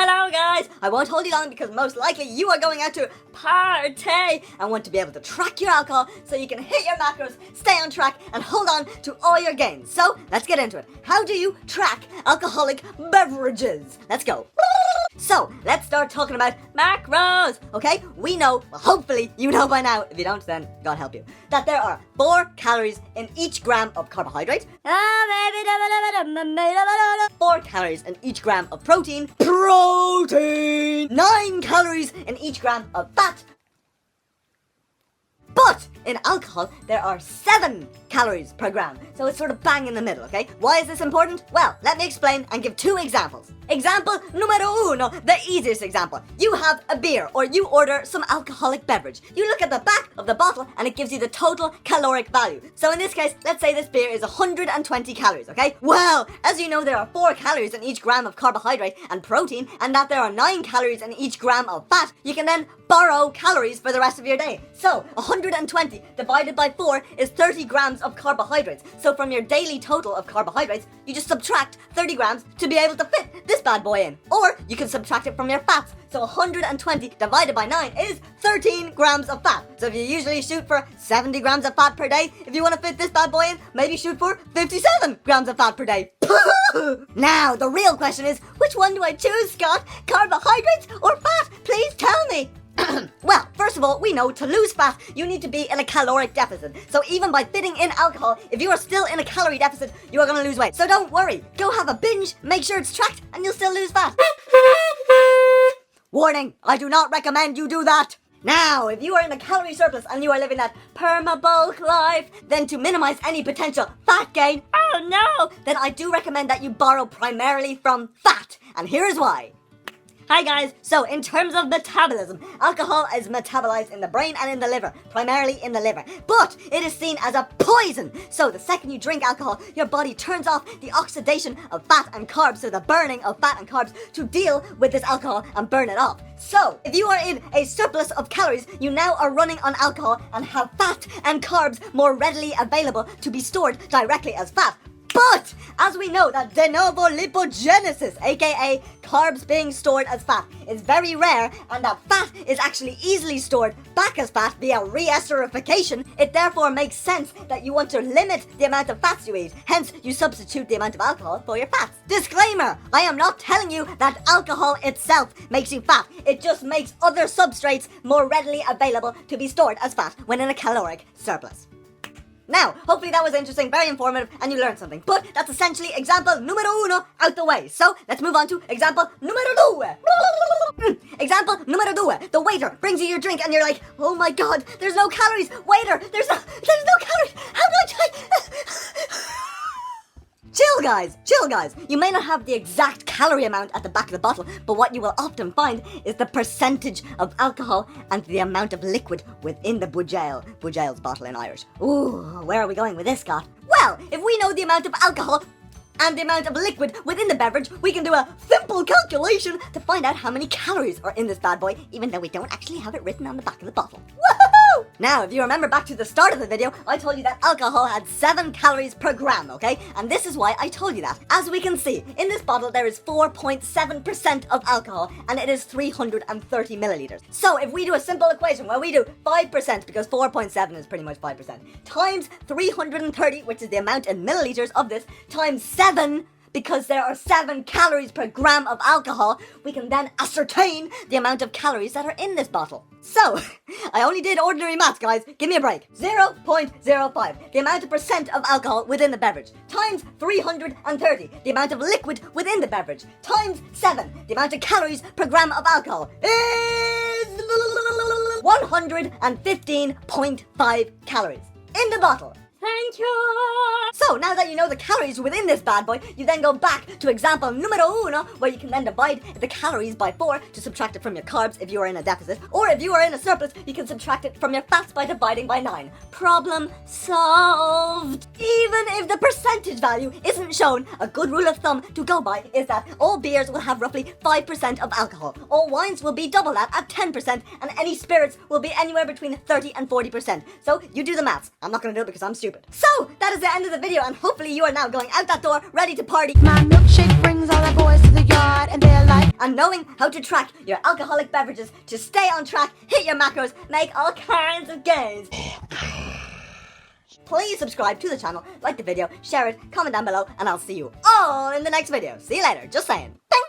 Hello guys! I won't hold you long because most likely you are going out to party and want to be able to track your alcohol so you can hit your macros, stay on track and hold on to all your gains. So let's get into it. How do you track alcoholic beverages? Let's go. So, let's start talking about macros, okay? We know, well, hopefully you know by now, if you don't then God help you, that there are 4 calories in each gram of carbohydrate, 4 calories in each gram of protein, 9 calories in each gram of fat, but in alcohol, there are 7 calories per gram. So it's sort of bang in the middle, okay? Why is this important? Well, let me explain and give 2 examples. Example numero uno, the easiest example. You have a beer or you order some alcoholic beverage. You look at the back of the bottle and it gives you the total caloric value. So in this case, let's say this beer is 120 calories, okay? Well, as you know, there are 4 calories in each gram of carbohydrate and protein, and that there are 9 calories in each gram of fat. You can then borrow calories for the rest of your day. So 120 divided by 4 is 30 grams of carbohydrates. So from your daily total of carbohydrates, you just subtract 30 grams to be able to fit this bad boy in. Or you can subtract it from your fats. So 120 divided by 9 is 13 grams of fat. So if you usually shoot for 70 grams of fat per day, if you want to fit this bad boy in, maybe shoot for 57 grams of fat per day. Now, the real question is, which one do I choose, Scott? Carbohydrates or fat? Please tell me. Well, first of all, we know to lose fat, you need to be in a caloric deficit. So even by fitting in alcohol, if you are still in a calorie deficit, you are going to lose weight. So don't worry. Go have a binge, make sure it's tracked, and you'll still lose fat. Warning, I do not recommend you do that. Now, if you are in a calorie surplus and you are living that perma-bulk life, then to minimize any potential fat gain, oh no, then I do recommend that you borrow primarily from fat. And here is why. Hi guys, so in terms of metabolism, alcohol is metabolized in the brain and in the liver, primarily in the liver, but it is seen as a poison. So the second you drink alcohol, your body turns off the oxidation of fat and carbs, so the burning of fat and carbs to deal with this alcohol and burn it off. So if you are in a surplus of calories, you now are running on alcohol and have fat and carbs more readily available to be stored directly as fat. But, as we know that de novo lipogenesis, aka carbs being stored as fat, is very rare, and that fat is actually easily stored back as fat via reesterification, it therefore makes sense that you want to limit the amount of fats you eat. Hence, you substitute the amount of alcohol for your fats. Disclaimer, I am not telling you that alcohol itself makes you fat. It just makes other substrates more readily available to be stored as fat when in a caloric surplus. Now, hopefully that was interesting, very informative, and you learned something. But that's essentially example numero uno out the way. So, let's move on to example numero due. Example numero due. The waiter brings you your drink and you're like, oh my god, there's no calories. Waiter, there's no calories. How do I try? Chill guys. You may not have the exact calorie amount at the back of the bottle, but what you will often find is the percentage of alcohol and the amount of liquid within the bujale. Bujale's bottle in Irish. Ooh, where are we going with this, Scott? Well, if we know the amount of alcohol and the amount of liquid within the beverage, we can do a simple calculation to find out how many calories are in this bad boy, even though we don't actually have it written on the back of the bottle. Woohoo! Now, if you remember back to the start of the video, I told you that alcohol had 7 calories per gram, okay? And this is why I told you that. As we can see, in this bottle there is 4.7% of alcohol, and it is 330 milliliters. So if we do a simple equation where we do 5%, because 4.7 is pretty much 5%, times 330, which is the amount in milliliters of this, times 7, because there are 7 calories per gram of alcohol, we can then ascertain the amount of calories that are in this bottle. So, I only did ordinary maths, guys. Give me a break. 0.05, the amount of percent of alcohol within the beverage, times 330, the amount of liquid within the beverage, times 7, the amount of calories per gram of alcohol, is 115.5 calories in the bottle. Thank you! So, now that you know the calories within this bad boy, you then go back to example numero uno, where you can then divide the calories by 4 to subtract it from your carbs if you are in a deficit, or if you are in a surplus, you can subtract it from your fats by dividing by 9. Problem solved! Even if the percentage value isn't shown, a good rule of thumb to go by is that all beers will have roughly 5% of alcohol, all wines will be double that at 10%, and any spirits will be anywhere between 30 and 40%. So, you do the maths. I'm not going to do it because I'm stupid. So, that is the end of the video, and hopefully you are now going out that door, ready to party. My milkshake brings all the boys to the yard, and they're like, And knowing how to track your alcoholic beverages to stay on track, hit your macros, make all kinds of gains. Please subscribe to the channel, like the video, share it, comment down below, and I'll see you all in the next video. See you later. Just saying. Bing!